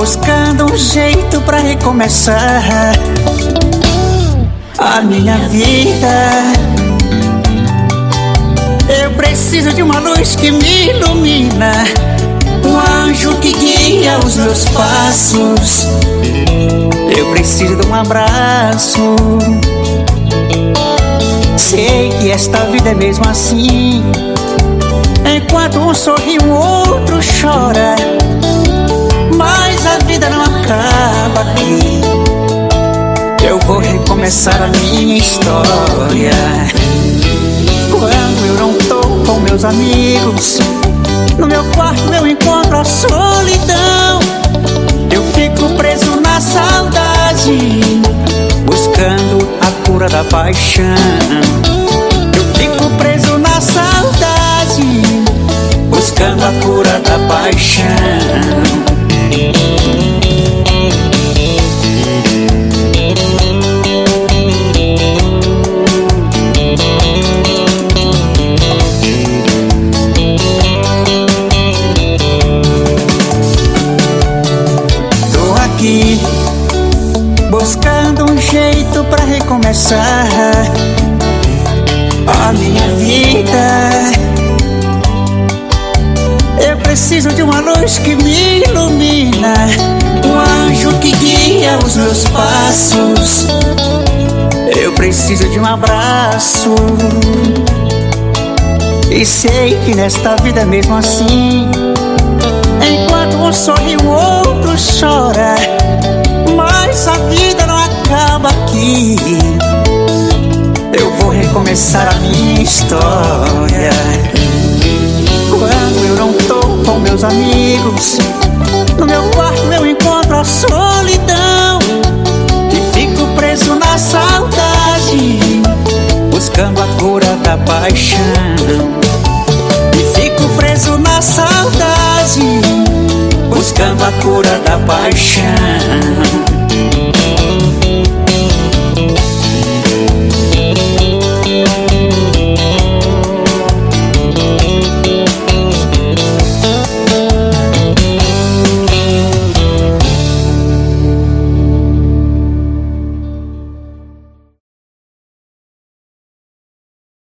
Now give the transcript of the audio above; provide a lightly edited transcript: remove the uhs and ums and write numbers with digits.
buscando um jeito pra recomeçar a minha vida. Eu preciso de uma luz que me ilumina, um anjo que guia os meus passos. Eu preciso de um abraço. Sei que esta vida é mesmo assim, enquanto um sorri, o outro chora, mas a vida não acaba aqui. Eu vou recomeçar a minha história. Quando eu não tô com meus amigos, no meu quarto eu encontro a solidão. Eu fico preso na saudade, buscando a cura da paixão. Eu fico preso na saudade, buscando a cura da paixão. Buscando um jeito pra recomeçar a minha vida. Eu preciso de uma luz que me ilumina, um anjo que guia os meus passos. Eu preciso de um abraço. E sei que nesta vida é mesmo assim, enquanto um sorri, o outro chora, mas a vida não acaba aqui. Eu vou recomeçar a minha história. Quando eu não tô com meus amigos, no meu quarto eu encontro a solidão. E fico preso na saudade, buscando a cura da paixão. E fico preso na saudade, buscando a cura da paixão.